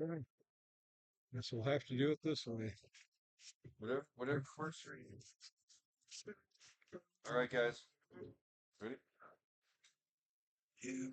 Okay. Guess we'll have to do it this way. Whatever works for you. All right, guys. Ready? Yeah.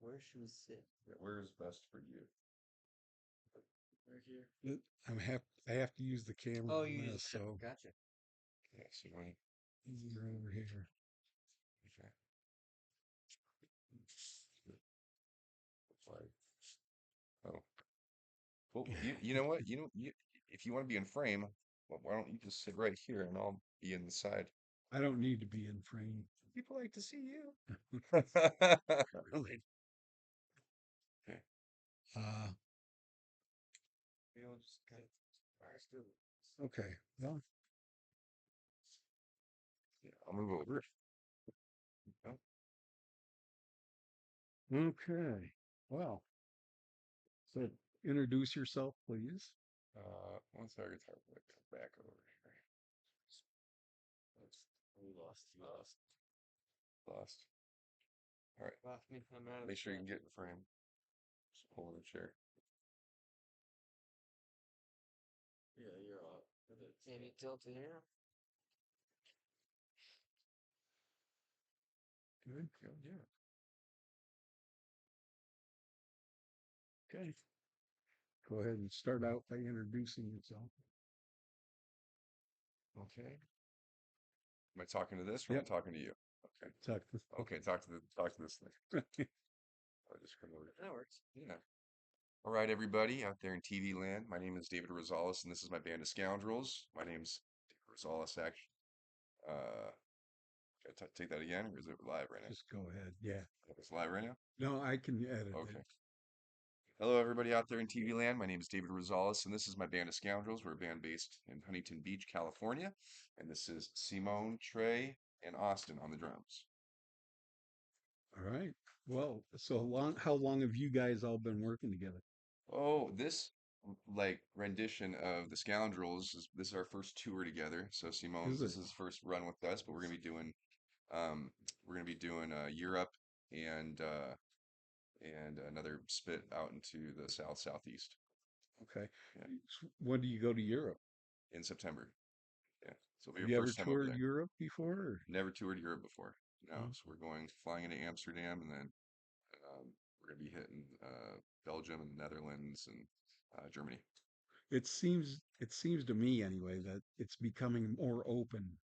Where should we sit? Yeah, where is best for you? Right here. I have to use the camera Oh, on you this, just so gotcha. Yeah, so when easier over here. okay. Like, oh, well, you know what? You if you want to be in frame, well, why don't you just sit right here and I'll be in the side. I don't need to be in frame. People like to see you. Really. Okay. Uh, We'll just kind of, all right, do it. okay. Well, Yeah, I'll move over. Oh, okay. Well, so introduce yourself, please. one second, I'll come back over here. Oops, we lost. You lost. Lost. All right. Lost me. I'm out of Make sure you can get in frame. Just pull in the chair. Yeah, you're off. Can you tilt it here? Good. Go, yeah. Okay. Go ahead and start out by introducing yourself. Okay. Am I talking to this or am Yep. I talking to you? Okay. Talk Okay. Talk to this thing. to- I'll just come over. That works. Yeah. All right, everybody out there in TV land. My name is David Rosales, and this is my band of scoundrels. My name's David Rosales. Actually, uh, take that again, or is it live right now? Just go ahead. Yeah. It's live right now. No, I can edit it. Okay. Hello, everybody out there in TV land. My name is David Rosales, and this is my band of scoundrels. We're a band based in Huntington Beach, California, and this is Simone, Trey, and Austin on the drums. All right. Well, so long. How long have you guys all been working together? Oh, this like rendition of the Scoundrels is this is our first tour together. So Is Simone's it? this is his first run with us, but um we're gonna be doing Europe and uh and another spit out into the southeast. Okay. Yeah, When do you go to Europe? in September. Yeah, so it'll be Have your you ever first time over toured there. Europe before? Or? Never toured Europe before. No, No? so we're going flying into Amsterdam and then we're gonna be hitting Belgium and the Netherlands and Germany. It seems to me anyway that it's becoming more open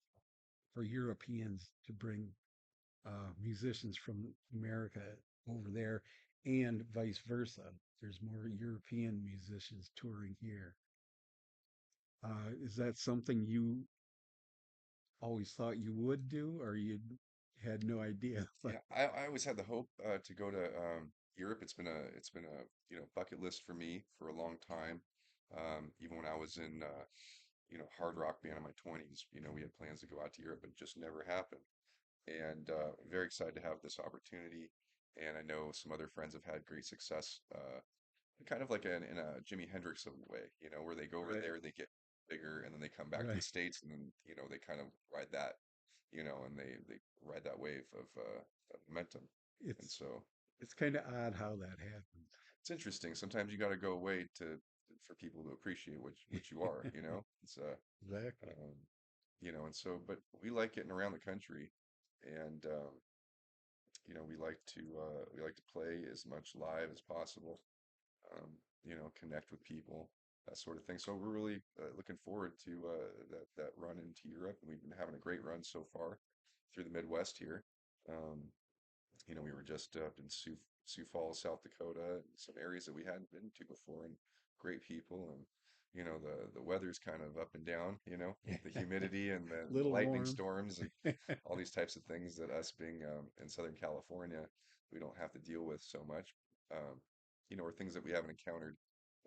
for Europeans to bring musicians from America over there, and vice versa. There's more European musicians touring here. Is that something you always thought you would do, or you had no idea? Like, Yeah, I always had the hope to go to Europe. It's been a bucket list for me for a long time. Even when I was in hard rock band in my 20s, we had plans to go out to Europe, but it just never happened. And I'm very excited to have this opportunity. And I know some other friends have had great success, kind of like in a Jimi Hendrix way, where they go over right, there, they get bigger, and then they come back to the right. States, and then they kind of ride that, and they ride that wave of momentum. And It's so it's kind of odd how that happens. it's interesting. Sometimes you got to go away to for people to appreciate what you are. It's Exactly. um, and so but we like getting around the country, and we like to play as much live as possible. Connect with people, that sort of thing. So we're really looking forward to that run into Europe, and we've been having a great run so far through the Midwest here. Um, we were just up in Sioux Falls, South Dakota, and some areas that we hadn't been to before, and great people, and the weather's kind of up and down, with the humidity and the Little lightning warm. storms and all these types of things that us being in Southern California, we don't have to deal with so much. Um, or things that we haven't encountered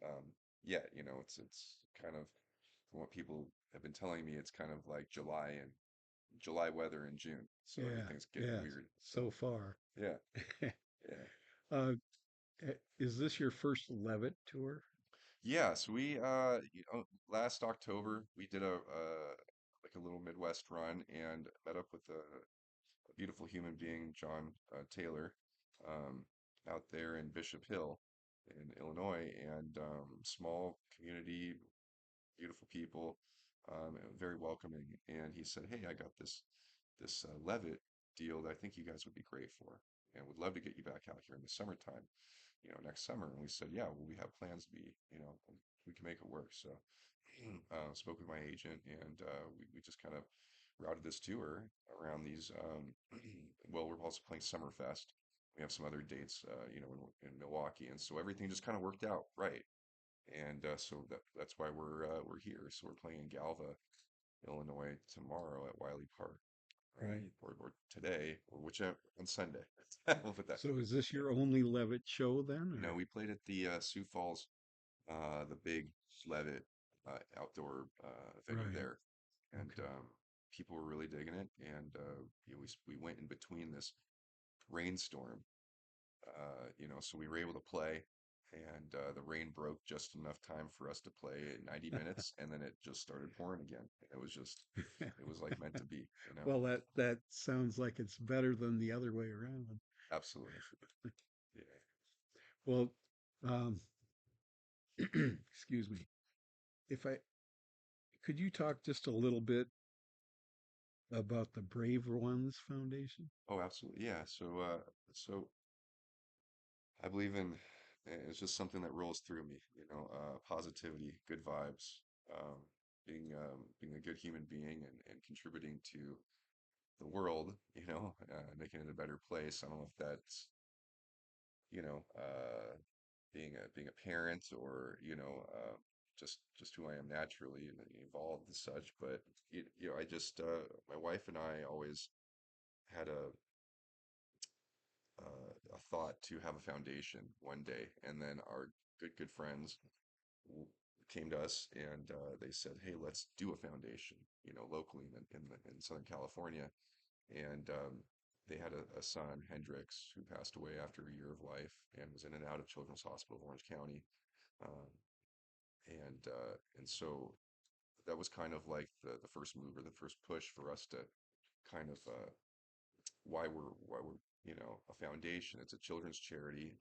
um, yet. It's kind of from what people have been telling me, it's kind of like July July weather in June, so Yeah, everything's getting yeah, weird. So so far. yeah, yeah. uh, is this your first Levitt tour? Yeah, so last October we did like a little Midwest run and met up with a beautiful human being, John Taylor, um, out there in Bishop Hill in Illinois, and small community, beautiful people, and very welcoming. And he said, "Hey, I got this Levitt deal that I think you guys would be great for, and would love to get you back out here in the summertime, next summer." And we said, "Yeah, well, we have plans to be, we can make it work." So, spoke with my agent, and we just kind of routed this tour around these. Well, we're also playing Summerfest. We have some other dates, in Milwaukee, and so everything just kind of worked out right. And so that's why we're here. So we're playing in Galva, Illinois tomorrow at Wiley Park, Right. or today, or whichever on Sunday. We'll put that. So is this Yeah. your only Levitt show then, No, or? we played at the Sioux Falls, the big Levitt outdoor venue Right. there, and Okay. people were really digging it. And we went in between this rainstorm, so we were able to play, and the rain broke just enough time for us to play 90 minutes, and then it just started pouring again. It was like meant to be, you know? Well, that sounds like it's better than the other way around. Absolutely. Yeah. Well, um, excuse me. If I could you talk just a little bit about the Brave Ones Foundation? Oh, absolutely. Yeah. So I believe in it's just something that rolls through me, positivity, good vibes, being a good human being and contributing to the world, making it a better place. I don't know if that's, you know, being a parent or, just who I am naturally and evolved and such. But I just my wife and I always had a thought to have a foundation one day, and then our good friends w- came to us and they said, "Hey, let's do a foundation, locally in Southern California." And they had a son, Hendrix, who passed away after a year of life and was in and out of Children's Hospital of Orange County. Um, and so that was kind of like the first move or the first push for us to kind of why we're a foundation. It's a children's charity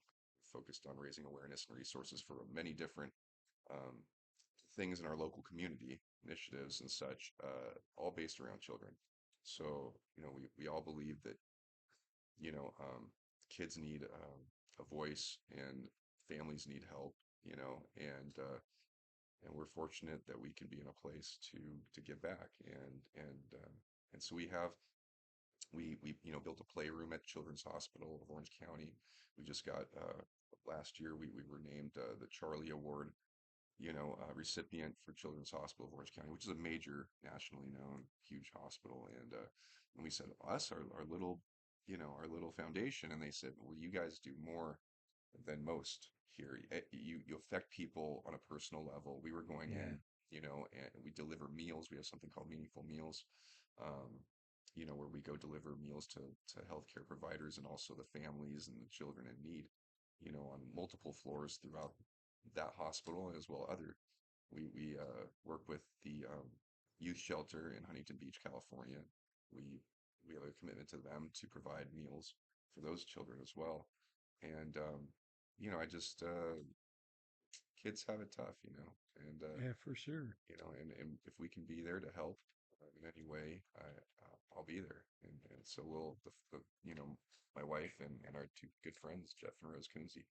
focused on raising awareness and resources for many different um, things in our local community, initiatives and such, all based around children. So we all believe that kids need a voice and families need help, and we're fortunate that we can be in a place to give back, and so we built a playroom at Children's Hospital of Orange County. We just got last year we were named the Charlie Award, recipient for Children's Hospital of Orange County, which is a major nationally known huge hospital. And we said us our little foundation, and they said, well, you guys do more than most here. You affect people on a personal level. We were going Yeah. in, and we deliver meals. We have something called Meaningful Meals, um, where we go deliver meals to healthcare providers and also the families and the children in need, on multiple floors throughout that hospital as well other. We work with the youth shelter in Huntington Beach, California. We we have a commitment to them to provide meals for those children as well. And I just kids have it tough, and Yeah, for sure. and if we can be there to help in any way, I'll be there. And so will my wife and our two good friends, Jeff and Rose Coonsey.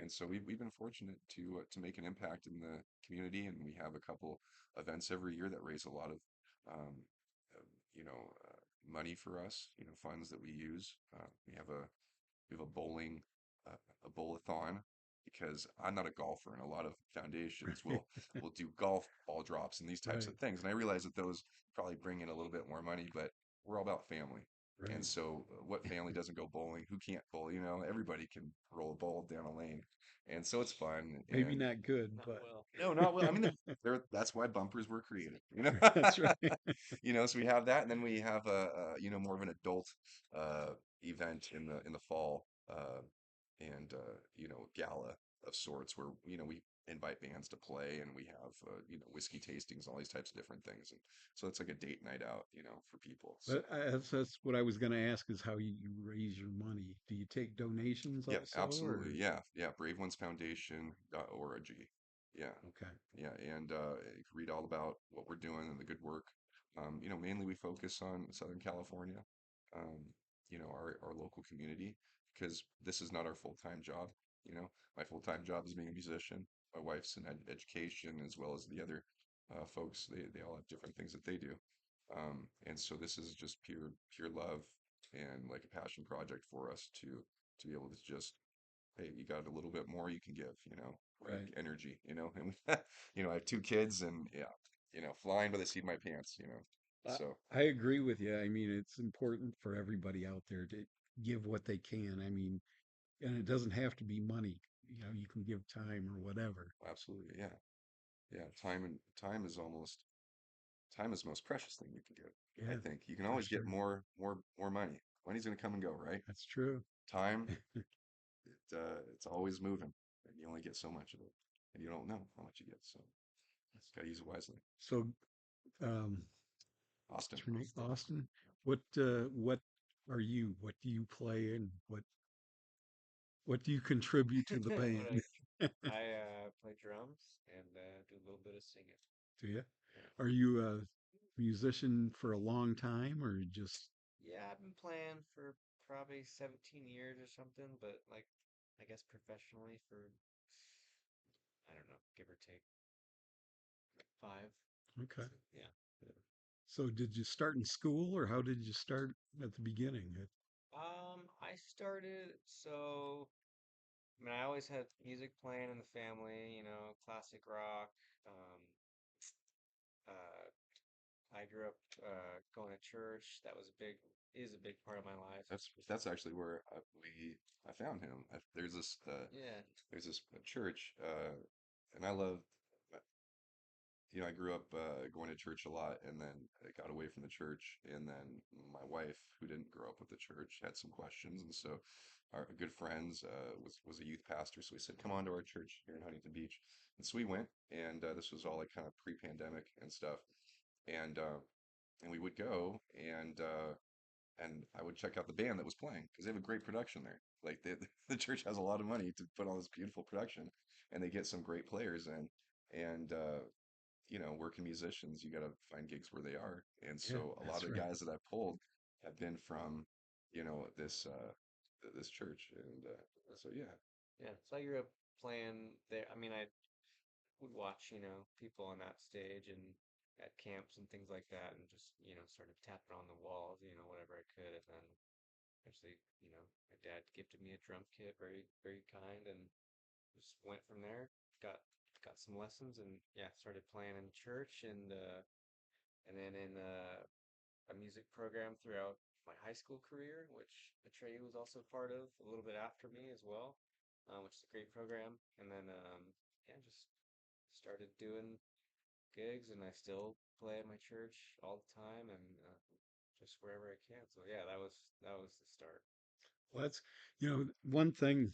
And so we've been fortunate to make an impact in the community, and we have a couple events every year that raise a lot of um, uh, money for us, funds that we use. We have a a bowlathon, because I'm not a golfer, and a lot of foundations will do golf ball drops and these types Right. of things. And I realize that those probably bring in a little bit more money, but we're all about family. And Right. so, what family doesn't go bowling? Who can't bowl? You know, everybody can roll a ball down a lane, and so it's fun. Maybe And not good, Not but well. no, not well. I mean, that's why bumpers were created. You know, that's right. you know. So we have that, and then we have you know, more of an adult uh, event in the fall, and you know, gala of sorts where you know we invite bands to play, and we have you know, whiskey tastings, all these types of different things, and so it's like a date night out, you know, for people. So. That's what I was going to ask is how you raise your money. Do you take donations Yeah, also, absolutely. or Yeah, yeah. BraveOnesFoundation.org. Yeah, okay, yeah. And you can read all about what we're doing and the good work. You know, mainly we focus on Southern California, um, you know, our local community, because this is not our full-time job. You know, my full-time job is being a musician. My wife's in education, as well as the other folks. They all have different things that they do. And so this is just pure love and like a passion project for us to be able to just, hey, you got a little bit more you can give, you know, like right? energy, you know, and you know, I have two kids, and yeah, you know, flying by the seat of my pants, you know, I, so I agree with you. I mean, it's important for everybody out there to give what they can. I mean, and it doesn't have to be money. You know, you can give time or whatever. absolutely, yeah, yeah. Time is the most precious thing you can give. I Yeah, think you can for always get sure. more money. Money's gonna come and go, right? That's true. Time, it's always moving, and you only get so much of it, and you don't know how much you get, so gotta use it wisely. So, um, Austin. what's your name? Austin. Austin. What are you? What do you play, and what do you contribute to the What band? I play drums and do a little bit of singing. Do you? Yeah. Are you a musician for a long time, or just Yeah, I've been playing for probably 17 years or something, but like I guess professionally for I don't know, give or take 5. okay? So, yeah. So, did you start in school, or how did you start at the beginning? I started so I mean I always had music playing in the family, you know, classic rock. Um, uh, I grew up going to church. That was a big is a big part of my life. Just That's actually where I found him. yeah, There's this church, and I love, uh, you know, I grew up going to church a lot, and then I got away from the church, and then my wife, who didn't grow up with the church, had some questions, and so our good friends was a youth pastor, so we said, "Come on to our church here in Huntington Beach," and so we went, and this was all like kind of pre-pandemic and stuff, and uh, and we would go, and I would check out the band that was playing because they have a great production there. Like the church has a lot of money to put on this beautiful production, and they get some great players in. And you know, working musicians, you got to find gigs where they are. And Yeah, so a lot that's of the right. guys that I've pulled have been from, you know, this church. And so yeah, yeah. So I grew up playing there. I mean, I would watch, you know, people on that stage and at camps and things like that, and just, you know, sort of tapping on the walls, you know, whatever I could. And then actually, you know, my dad gifted me a drum kit, very, very kind, and just went from there. Got got some lessons, and yeah, started playing in church, and then in a music program throughout my high school career, which Atreyu was also part of a little bit after me as well, which is a great program. And then yeah, just started doing gigs, and I still play at my church all the time, and just wherever I can. So yeah, that was the start. Well, that's one thing,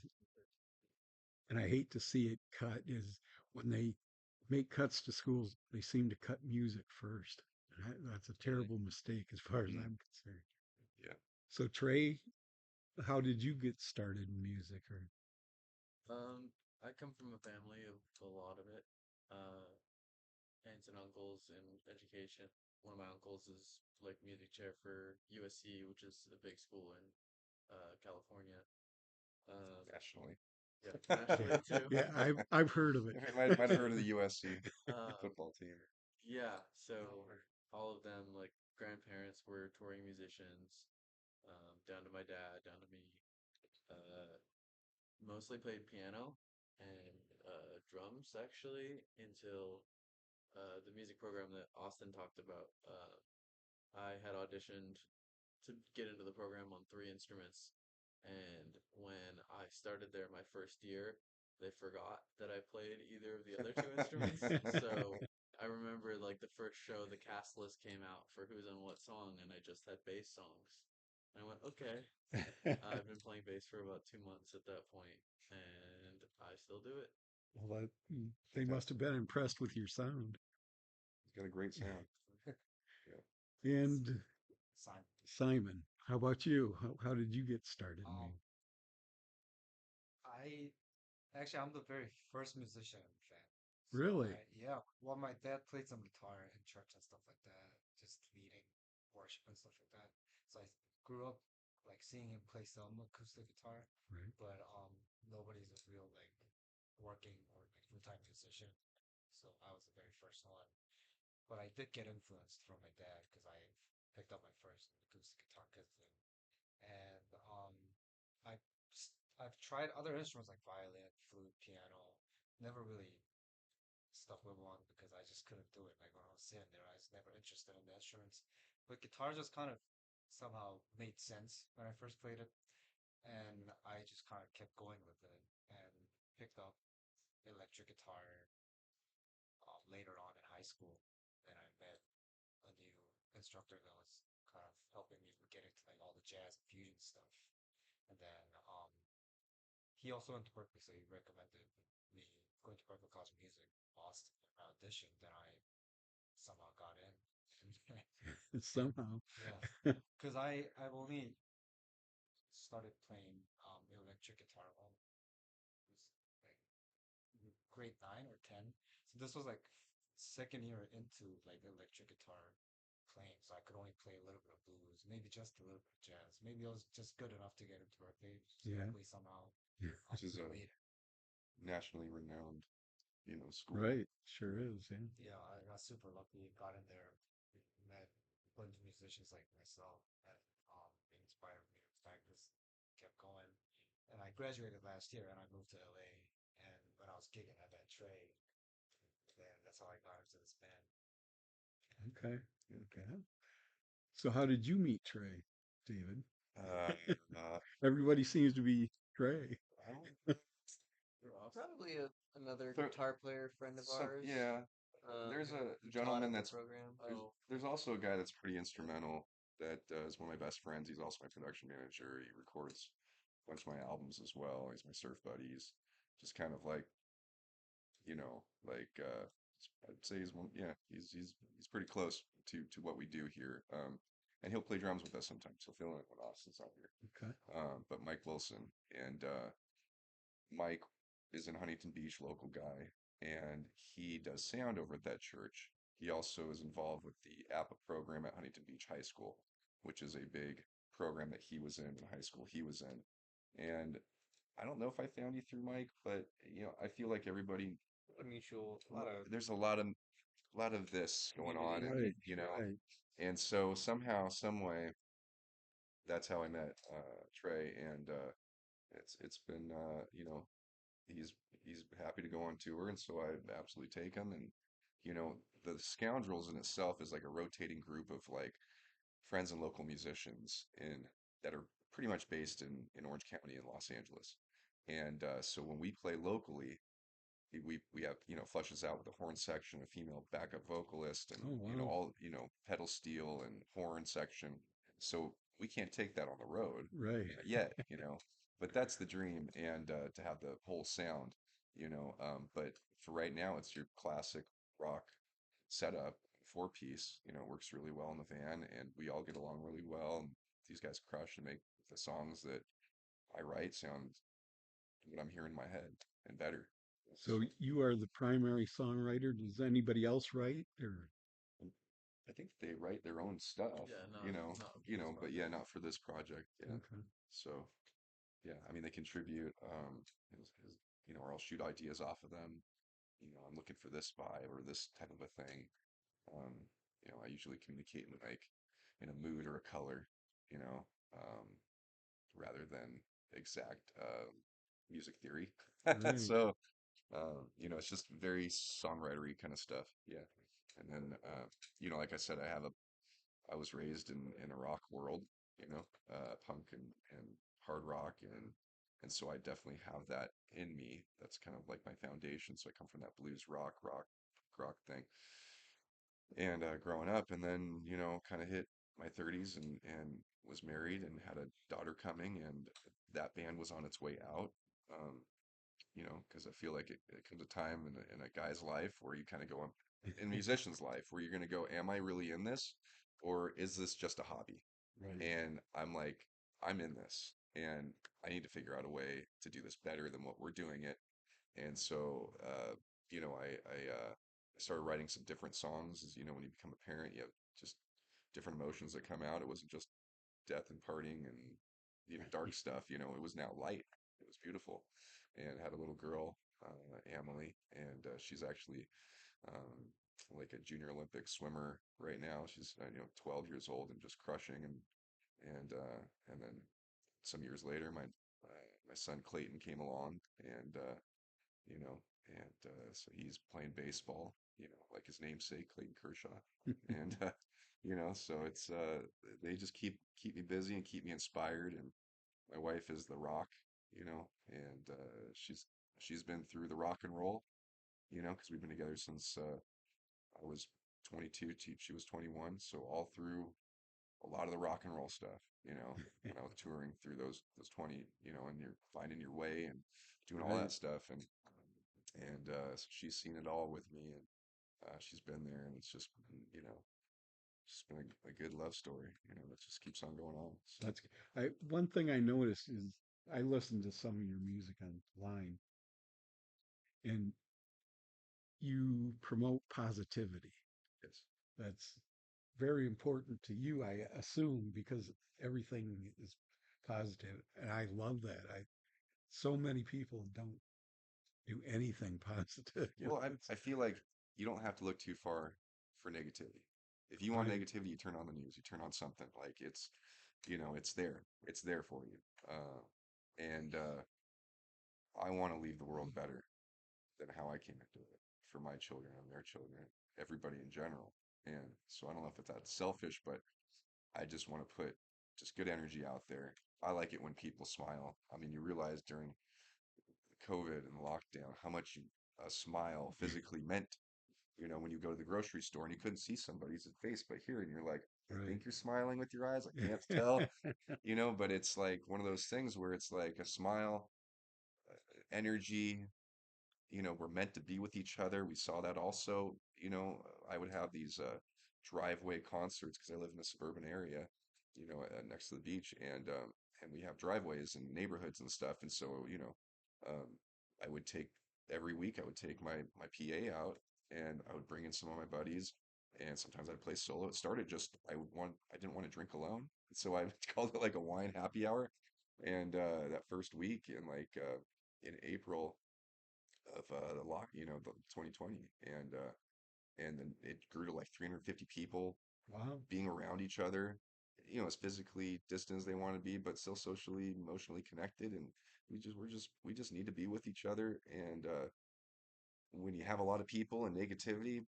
and I hate to see it cut is when they make cuts to schools, they seem to cut music first. That's a Really. terrible mistake as far as hmm I'm concerned. yeah, So Trey, how did you get started in music? Or I come from a family of a lot of it. Uh, Aunts and uncles in education. One of my uncles is like music chair for USC, which is a big school in California. Um, nationally. yeah, yeah, nationally too. yeah, I've heard of it. Might have heard of the USC Um, football team. yeah, so all of them, like grandparents, were touring musicians, down to my dad, down to me. Uh, Mostly played piano and drums actually until the music program that Austin talked about. I had auditioned to get into the program on 3 instruments. And when I started there my first year, they forgot that I played either of the other two instruments. So I remember like the first show, the cast list came out for who's on what song, and I just had bass songs. And I went, okay. I've been playing bass for about 2 months at that point, and I still do it. Well, they must have Fantastic. been impressed with your sound. He's got a great sound. Yeah. And Simon. Simon, how about you? How did you get started? Um, I actually I'm the very first musician in the family. So Really? yeah, well my dad played some guitar in church and stuff like that, just leading worship and stuff like that. So I grew up like seeing him play some acoustic guitar, Right. but nobody's a real like working or like full-time musician. So I was the very first one. But I did get influenced from my dad because I picked up my first acoustic guitar kit, and I I've tried other instruments like violin, flute, piano. Never really stuck with one because I just couldn't do it. Like when I was sitting there, I was never interested in the instruments. But guitar just kind of somehow made sense when I first played it, and I just kind of kept going with it and picked up electric guitar later on in high school. Then I met a new instructor that was kind of helping me get into like all the jazz and fusion stuff. And then he also went to Berkeley, so he recommended me going to Berkeley College of Music, Boston. And I auditioned, then I somehow got in. Somehow. Yeah, because I've only started playing electric guitar when it was like grade 9 or 10. So this was like second year into like electric guitar playing. So I could only play a little bit of blues, maybe just a little bit of jazz. Maybe I was just good enough to get into Berkeley. So Yeah. luckily somehow Which is a made it. nationally renowned, school. Right. Sure Yeah. is. Yeah. Yeah, I got super lucky. Got in there, met a bunch of musicians like myself that inspired me to practice. Kept going, and I graduated last year, and I moved to LA. And when I was gigging, I met Trey. Then that's how I got into this band. Okay. Yeah. Okay. So how did you meet Trey, David? Uh, uh, Everybody seems to be Trey. I don't. Probably another There, guitar player friend of some, ours. yeah. There's a Who taught gentleman at the that's program. there's Oh, there's also a guy that's pretty instrumental that is one of my best friends. He's also my production manager. He records a bunch of my albums as well. He's my surf buddy. He's just kind of like, I'd say he's one, yeah, he's pretty close to what we do here. And he'll play drums with us sometimes. He'll fill in when Austin's out here. Okay. But Mike Wilson and Mike is in Huntington Beach, local guy, and he does sound over at that church. He also is involved with the APA program at Huntington Beach High School, which is a big program that he was in high school he was in. And I don't know if I found you through Mike, but I feel like everybody, A mutual, a lot of there's a lot of this going on, community. and Right. you know, Right. and so somehow, some way, that's how I met Trey, and it's been he's he's happy to go on tour, and so I absolutely take him. And the Scoundrels in itself is like a rotating group of like friends and local musicians in that are pretty much based in Orange County in Los Angeles. And so when we play locally, we have flushes out with a horn section, a female backup vocalist, and Oh wow. all pedal steel and horn section. So we can't take that on the road Right. yet. But that's the dream, and to have the whole sound. But for right now, it's your classic rock setup, 4 piece. Works really well in the van, and we all get along really well. And these guys crush and make the songs that I write sound what I'm hearing in my head and better. So So you are the primary songwriter. Does anybody else write? Or um, I think they write their own stuff, yeah, not for this but yeah, project. not for this project. Yeah. okay. So yeah, I mean, they contribute, or I'll shoot ideas off of them. I'm looking for this vibe or this type of a thing. Um, I usually communicate in a mood or a color, you know, um, rather than exact music theory. Right. So, it's just very songwritery kind of stuff. Yeah. And then, like I said, I was raised in a rock world, punk and hard rock and so I definitely have that in me. That's kind of like my foundation. So I come from that blues rock thing. And growing up, and then kind of hit my 30s and was married and had a daughter coming, and that band was on its way out. Um, because I feel like it comes a time in a guy's life where you kind of go in a musician's life where you're going to go, am I really in this, or is this just a hobby? Right. And I'm like, I'm in this, and I need to figure out a way to do this better than what we're doing it. And so, I started writing some different songs. As you know, when you become a parent, you have just different emotions that come out. It wasn't just death and partying and dark stuff. It was now light. It was beautiful, and had a little girl, Emily, and she's actually like a junior Olympic swimmer right now. She's 12 years old and just crushing, and then some years later, my son Clayton came along, and you know, so he's playing baseball, like his namesake, Clayton Kershaw, and so it's they just keep me busy and keep me inspired, and my wife is the rock, and she's been through the rock and roll, because we've been together since I was 22, she was 21, so all through a lot of the rock and roll stuff, when I was touring through those 20, and you're finding your way and doing all Right. that stuff, and so she's seen it all with me, and she's been there, and it's just been a good love story, that just keeps on going on. So That's one thing I noticed is I listened to some of your music online, and you promote positivity. yes, That's very important to you, I assume, because everything is positive, and I love that. I so many people don't do anything positive. well, It's I feel like you don't have to look too far for negativity. If you want right. negativity, you turn on the news, you turn on something, like it's there for you, and I want to leave the world better than how I came into it, for my children and their children, everybody in general. And so I don't know if it's that selfish, but I just want to put just good energy out there. I like it when people smile. I mean, you realize during COVID and lockdown how much a smile physically meant. When you go to the grocery store and you couldn't see somebody's face, but here, and you're like, I Right. think you're smiling with your eyes. I can't tell, but it's like one of those things where it's like a smile, energy, we're meant to be with each other. We saw that also. I would have these driveway concerts because I live in a suburban area, next to the beach, and we have driveways and neighborhoods and stuff. And so, um, I would take every week. I would take my PA out, and I would bring in some of my buddies, and sometimes I'd play solo. It started just I didn't want to drink alone, so I called it like a wine happy hour. And that first week in April of the 2020, and then it grew to like 350 people Wow. being around each other, as physically distant as they want to be, but still socially, emotionally connected, and we just need to be with each other, and when you have a lot of people and negativity,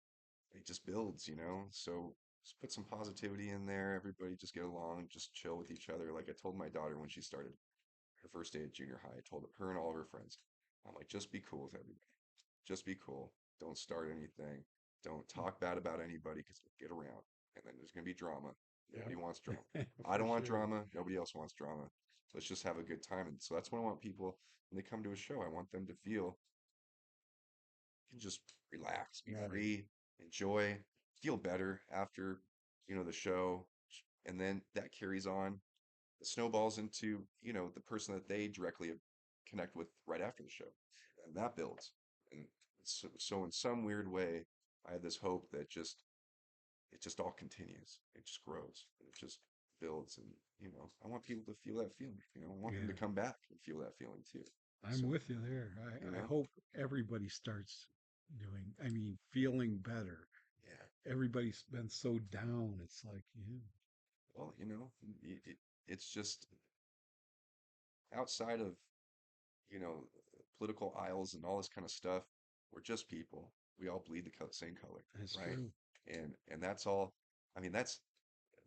it just builds, so just put some positivity in there. Everybody just get along, just chill with each other. Like I told my daughter when she started her first day at junior high, I told her and all of her friends, I'm like, just be cool with everybody. Just be cool. Don't start anything. Don't talk bad about anybody because it'll get around. And then there's going to be drama. Nobody wants drama. Yeah. I For don't want sure. drama. Nobody else wants drama. Let's just have a good time. And so that's what I want people when they come to a show. I want them to feel you can just relax, be Right. free, enjoy, feel better after, the show. And then that carries on, it snowballs into, the person that they directly connect with right after the show. And that builds. And so in some weird way, I have this hope that it just all continues. It just grows. It just builds. And, I want people to feel that feeling. I want them to Yeah. come back and feel that feeling too. I'm So, with you there. you I know, hope everybody starts feeling better. yeah. Everybody's been so down. It's like, yeah, Well, it's just outside of, you know, political aisles and all this kind of stuff. We're just people. We all bleed the same color, that's right? true. And that's all. I mean, that's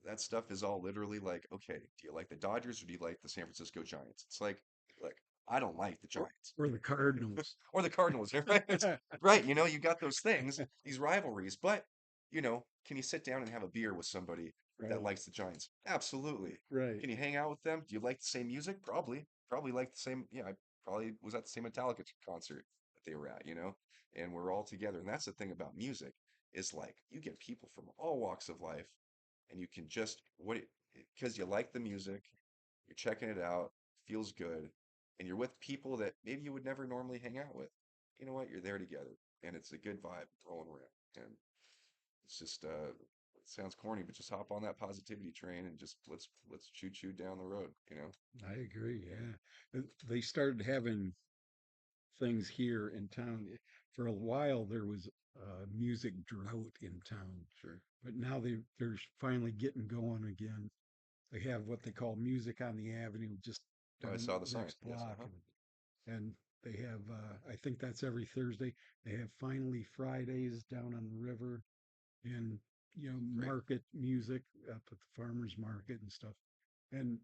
that stuff is all literally like, okay, do you like the Dodgers or do you like the San Francisco Giants? It's like, look, I don't like the or, Giants or the Cardinals. or the Cardinals, right? Right, you got those things, these rivalries, but can you sit down and have a beer with somebody that Right, likes the Giants? Absolutely. right. Can you hang out with them? Do you like the same music? Probably. Probably like the same, yeah, I probably was at the same Metallica concert that they were at, and we're all together. And that's the thing about music is like you get people from all walks of life and you can just because you like the music, you're checking it out, feels good, and you're with people that maybe you would never normally hang out with. You know what? You're there together, and it's a good vibe rolling around. And it's just it sounds corny, but just hop on that positivity train and just let's choo down the road. I agree. Yeah, Yeah. They started having things here in town. For a while, there was a music drought in town, sure. but now they're finally getting going again. They have what they call Music on the Avenue, just Oh, I down saw the the sign. next Yes, block, uh-huh. and they have I think that's every Thursday. They have Finally Fridays down on the river, and Great. market music up at the farmers market and stuff. And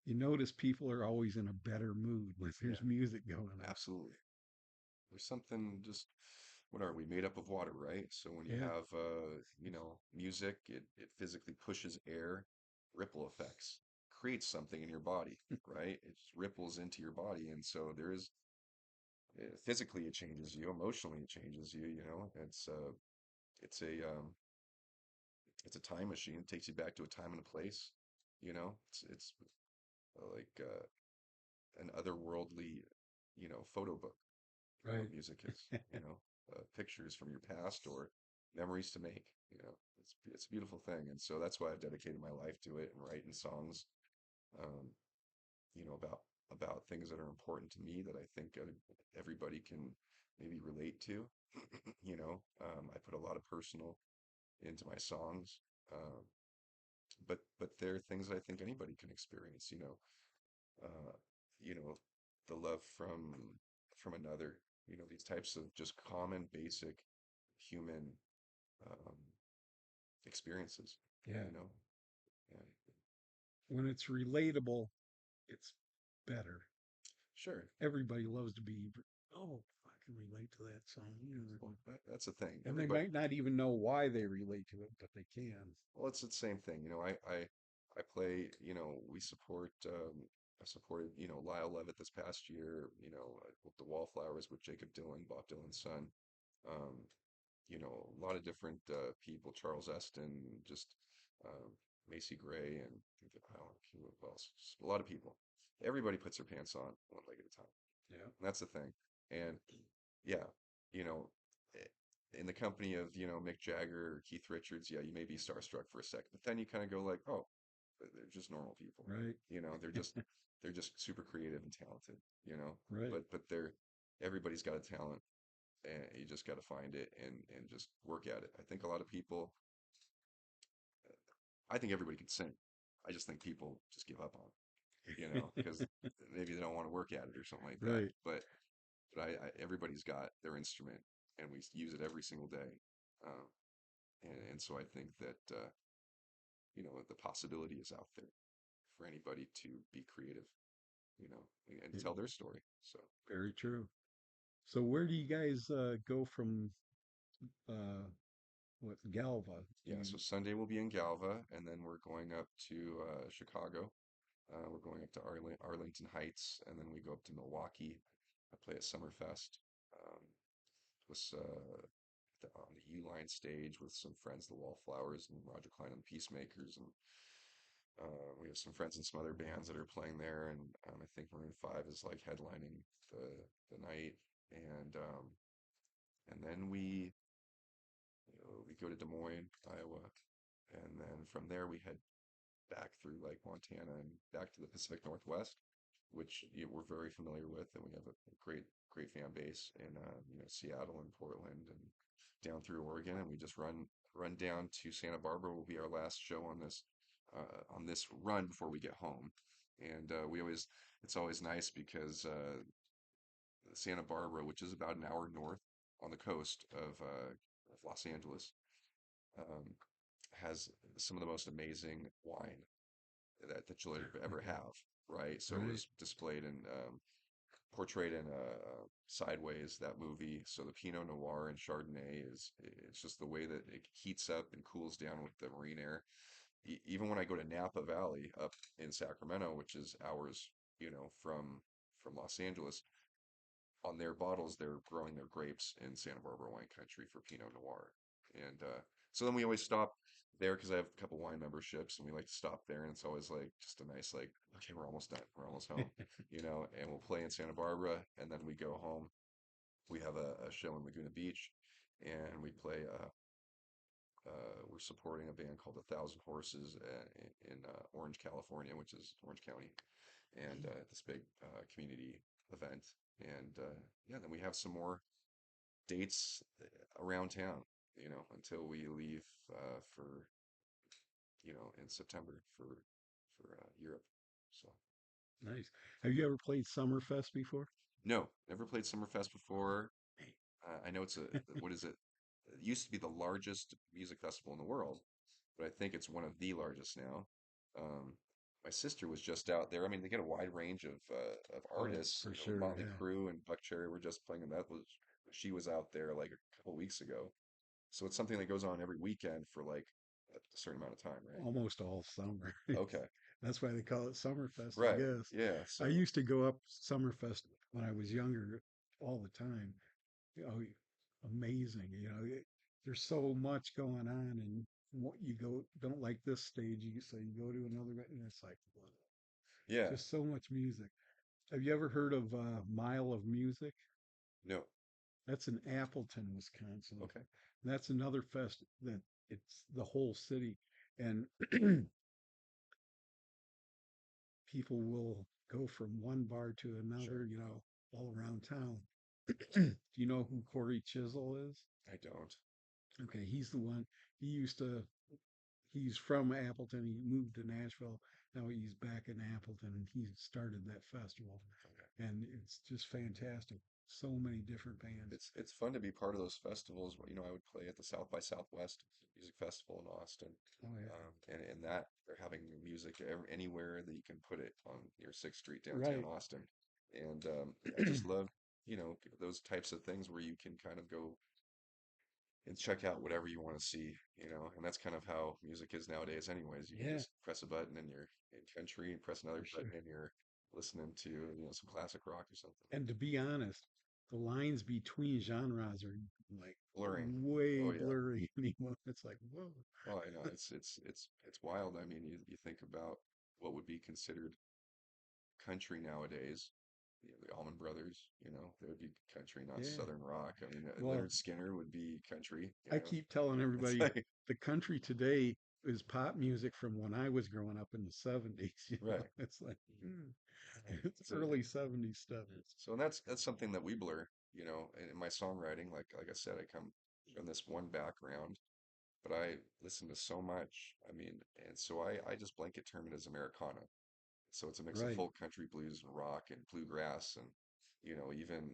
you notice people are always in a better mood when Yeah, there's music going on. absolutely. There's something just what are we made up of water, right? So when you Yeah, have music, it physically pushes air, ripple effects, creates something in your body, right? It just ripples into your body, and so there is physically it changes you, emotionally it changes you. It's a time machine. It takes you back to a time and a place. It's like an otherworldly photo book. right. Music is pictures from your past or memories to make. It's a beautiful thing, and so that's why I've dedicated my life to it and writing songs, um, about things that are important to me that I think everybody can maybe relate to. I put a lot of personal into my songs, but they're things that I think anybody can experience. Uh, you know, the love from another. These types of just common, basic human um, experiences. Yeah. You know, and When it's relatable, it's better. sure, Everybody loves to be, oh, I can relate to that song. well, that's the thing. And they Everybody, might not even know why they relate to it, but they can. well, it's the same thing. I play. We support. I supported, Lyle Levitt this past year. With the Wallflowers with Jacob Dylan, Bob Dylan's son. Um, a lot of different people, Charles Eston, just um, Macy Gray, and I don't know who else. Just a lot of people. Everybody puts their pants on one leg at a time. Yeah. And that's the thing. And yeah, you know, eh, in the company of, Mick Jagger or Keith Richards, yeah, you may be starstruck for a second, but then you kind of go like, oh, they're just normal people. Right. They're just super creative and talented. Right. But everybody's got a talent and you just got to find it and just work at it. I think everybody can sing. I just think people just give up on it, because maybe they don't want to work at it or something like that. Right. But everybody's got their instrument and we use it every single day. Um, and so I think that, the possibility is out there for anybody to be creative, and Yeah, tell their story. So, very true. So where do you guys go from uh what Galva? Do yeah, you so Sunday we'll be in Galva and then we're going up to Chicago. We're going up to Arlington Heights, and then we go up to Milwaukee. I play at Summerfest. Um, was on the U-Line stage with some friends, the Wallflowers and Roger Klein and the Peacemakers, and we have some friends and some other bands that are playing there. And I think Maroon Five is like headlining the night, and then we go to Des Moines, Iowa, and then from there we head back through like Montana and back to the Pacific Northwest, which we're very familiar with, and we have a great fan base in Seattle and Portland and down through Oregon, and we just run down to Santa Barbara. Will be our last show on this run before we get home, and we always it's always nice because Santa Barbara, which is about an hour north on the coast of Los Angeles. Um, has some of the most amazing wine that you'll ever Okay. have, right? So it Right. was displayed in portrayed in Sideways, that movie. So the Pinot Noir and Chardonnay it's just the way that it heats up and cools down with the marine air. Even when I go to Napa Valley up in Sacramento, which is hours, from Los Angeles, on their bottles, they're growing their grapes in Santa Barbara wine country for Pinot Noir. And so then we always stop there because I have a couple wine memberships and we like to stop there. And it's always like just a nice, like, okay, we're almost done. We're almost home, and we'll play in Santa Barbara and then we go home. We have a show in Laguna Beach and we play, we're supporting a band called A Thousand Horses in Orange, California, which is Orange County, and this big community event. And yeah, then we have some more dates around town, until we leave for, in September for Europe. So Nice. Have you ever played Summerfest before? no, never played Summerfest before. I know it's what is it? It used to be the largest music festival in the world, but I think it's one of the largest now. Um, my sister was just out there. I mean, they get a wide range of Oh, artists. for sure. Motley Yeah. Crue and Buck Cherry were just playing, and she was out there like a couple weeks ago. So it's something that goes on every weekend for like a certain amount of time, right? Almost all summer. Okay, That's why they call it Summerfest, I right, guess. yeah. I So used to go up Summerfest when I was younger all the time. You know, amazing. There's so much going on, and what you don't like this stage, so you go to another, and it's like wow, yeah, just so much music. Have you ever heard of Mile of Music? no, That's in Appleton, Wisconsin. okay, That's another fest that it's the whole city, and people will go from one bar to sure. another, all around town. Do you know who Corey Chisel is? I don't. Okay, he's the one. He used to, he's from Appleton. He moved to Nashville. Now he's back in Appleton and he started that festival. Okay. And it's just fantastic. So many different bands. It's fun to be part of those festivals. I would play at the South by Southwest Music Festival in Austin, Oh, yeah. and that they're having music anywhere that you can put it on near Sixth Street downtown Right. Austin, and I just love those types of things where you can kind of go and check out whatever you want to see, and that's kind of how music is nowadays, anyways. You can Yeah, just press a button and you're in country, and press for another button sure. and you're listening to some classic rock or something. And to be honest, the lines between genres are like Blurring. way Oh yeah. blurry anymore. It's like, whoa. Oh, I know. It's wild. I mean, you think about what would be considered country nowadays. The Allman Brothers, they would be country, not Yeah. Southern rock. I mean, Well, Leonard Skinner would be country. I keep telling It's everybody like the country today is pop music from when I was growing up in the 70s. right. It's like, it's So early 70s stuff. so and that's something that we blur. In my songwriting. Like I said, I come from this one background, but I listen to so much. I mean, and so I just blanket term it as Americana. So it's a mix of Right. folk, country, blues, and rock, and bluegrass, and even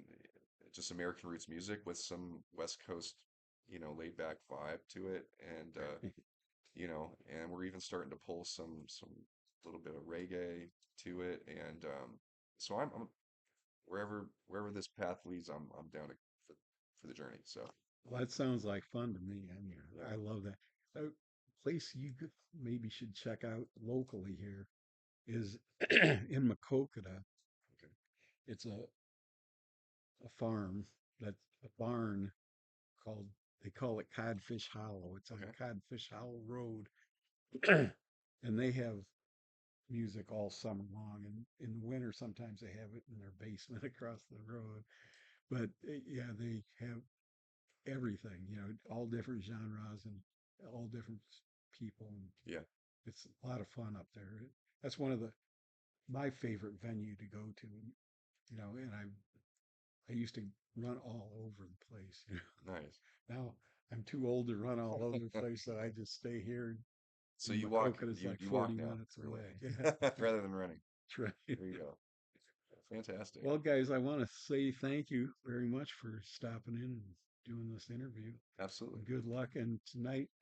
just American roots music with some West Coast, laid back vibe to it, and we're even starting to pull some little bit of reggae to it, and so I'm wherever this path leads, I'm down for the journey. So Well, that sounds like fun to me. I mean, yeah, I love that. A place you maybe should check out locally here is in Macokota. okay, It's a farm that's a barn called, they call it Codfish Hollow. It's on okay, Codfish Hollow Road. And they have music all summer long. And in the winter, sometimes they have it in their basement across the road. But yeah, they have everything, all different genres and all different people. And yeah, it's a lot of fun up there. That's one of my favorite venue to go to. And I used to run all over the place. nice. Now I'm too old to run all over the place, so I just stay here. So And you walk, Macoka is you like you walk 40 now, minutes really, away. Yeah, rather than running. that's right. There you go. Fantastic. Well, guys, I want to say thank you very much for stopping in and doing this interview. Absolutely. Good luck. And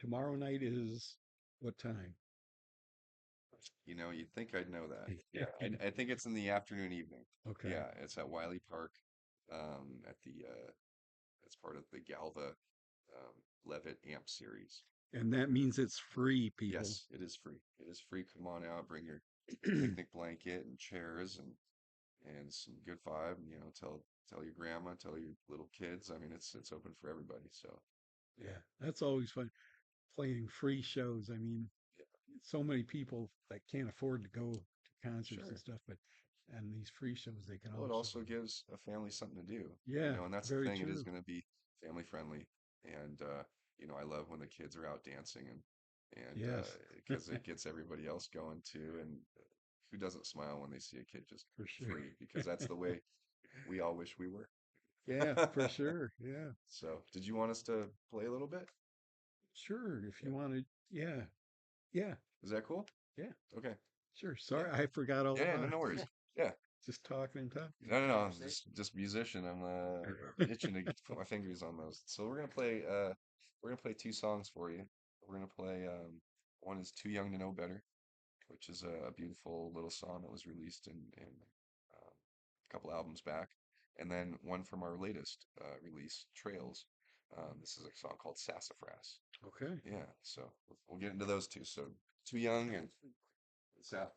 tomorrow night is What time? You know, you'd think I'd know that. Yeah, I think it's in the afternoon, evening. Okay. Yeah, it's at Wiley Park, at the it's part of the Galva Levitt Amp series. And that means it's free, people. Yes, it is free. It is free. Come on out, bring your picnic blanket and chairs and some good vibe. You know, tell your grandma, tell your little kids. I mean, it's open for everybody. So yeah, Yeah, that's always fun. Playing free shows. I mean, yeah, so many people that can't afford to go to concerts and sure. stuff, but and these free shows they can Well, it also. also gives a family something to do, you Yeah, know, and that's the very thing. It is true. going to be family friendly, and you know, I love when the kids are out dancing and Yes, because it gets everybody else going too. And who doesn't smile when they see a kid just for sure. free? Because that's the way we all wish we were. Yeah, for sure. Yeah, So, did you want us to play a little bit? sure. If Yeah. you want to, yeah, yeah, Is that cool? yeah, Okay. sure. Yeah. Sorry, I forgot all Yeah, no, about no it. worries. Yeah. Just talking and talking. No, no, no. I'm just musician. I'm itching to put my fingers on those. So we're gonna play two songs for you. We're gonna play one is Too Young to Know Better, which is a beautiful little song that was released in a couple albums back. And then one from our latest release, Trails. This is a song called Sassafras. Okay. Yeah, so we'll get into those two. So Too Young and Sassafras.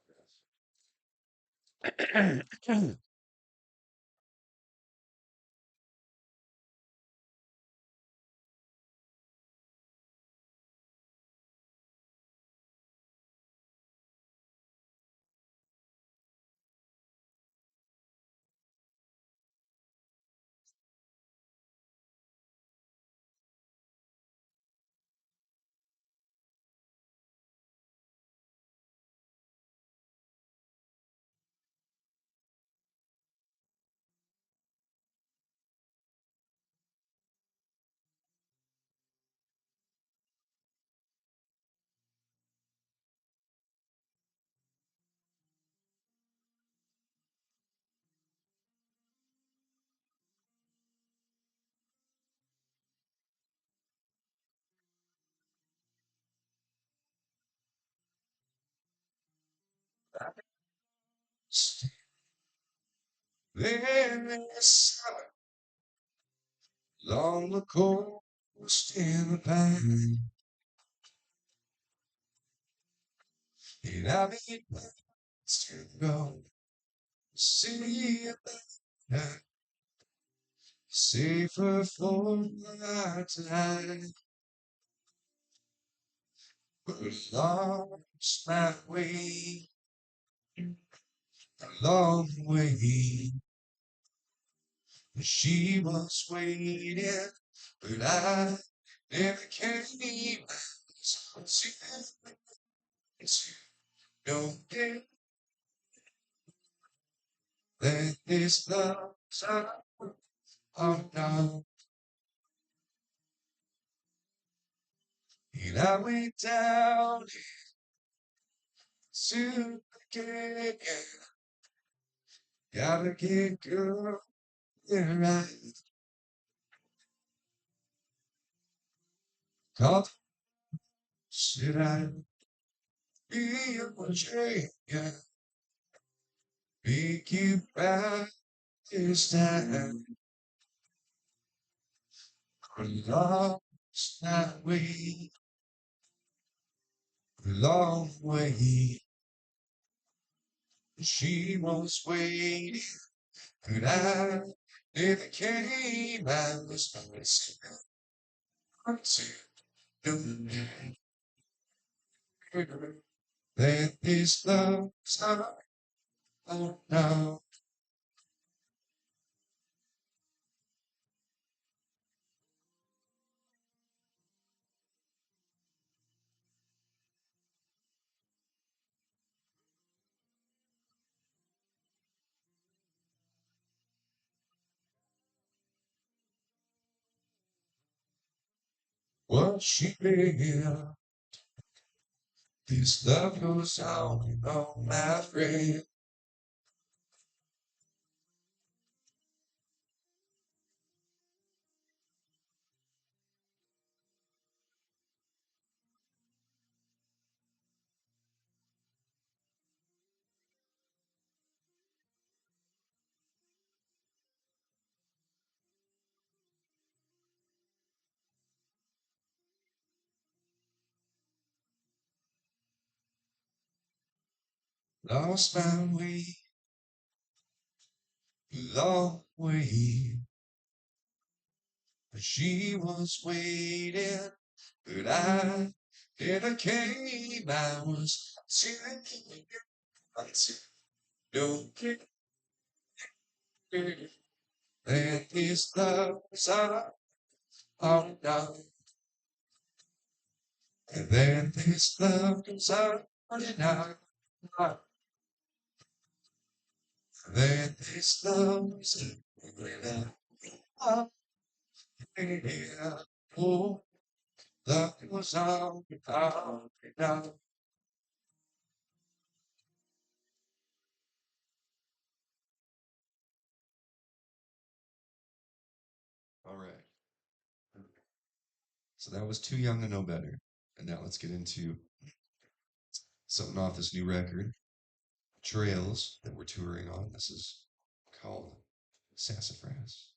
There is long the coast in the pine, and I've been to go see about safer for my time. But lost my way, a long way. She was waiting, but I never came. See, don't get that this love time. Oh no, and I went down to get, gotta get girl, yeah, right. Cause should I be a change, yeah, make you back this time. Lost that way, long way. She was waiting, but I never came. I was that this love time. Oh no. What she feel? This love goes on, my friend. lost my way, long way. She was waiting, but I never came. I was thinking, don't get that this love's all done, and then this love's all done. Then this love's all done. Oh, love was all done. All right. So that was Too Young to Know Better. And now let's get into something off this new record, Trails, that we're touring on. This is called Sassafras.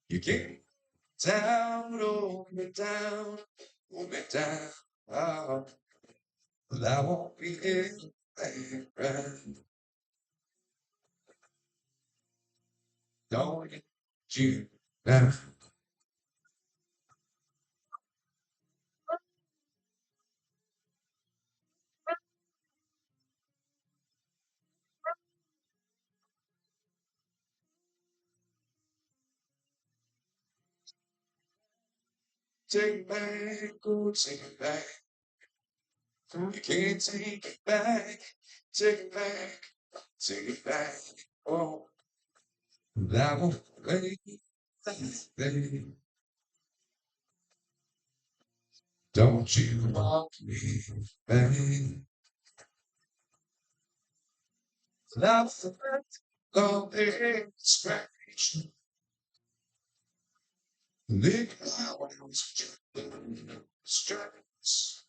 You came down, hold me down. Oh, but I won't be here. Right. Don't get you down. Take it back, oh, take it back. You can't take it back. Take it back, take it back. Oh, that won't play that thing. Don't you want me back? Love that lonely strange. Live hours strange.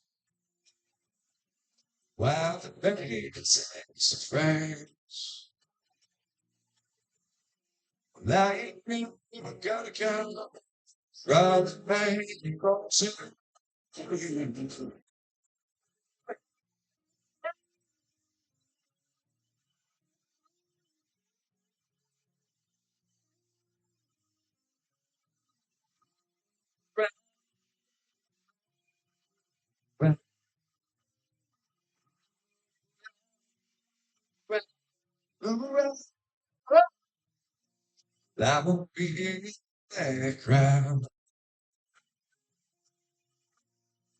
While the baby sings a phrase. Like me, I gotta go. From the baby goes in. I won't be in that crowd.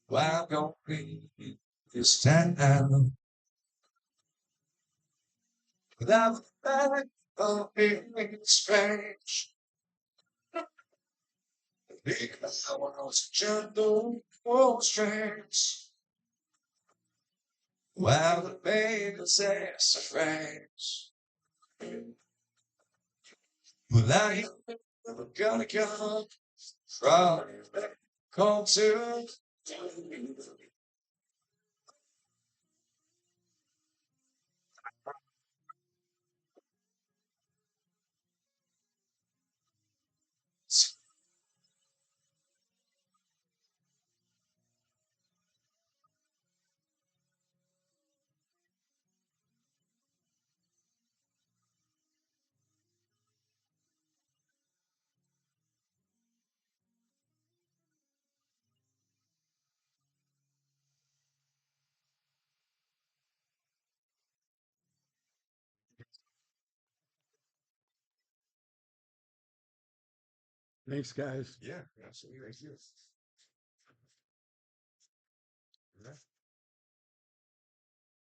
Why don't we this time? Without the back of being strange. Because I was gentle, oh strange. While the baby says a phrase. Well, I ain't never gonna come from home to Thanks, guys. Yeah, Yeah, absolutely. thank Thank you. you.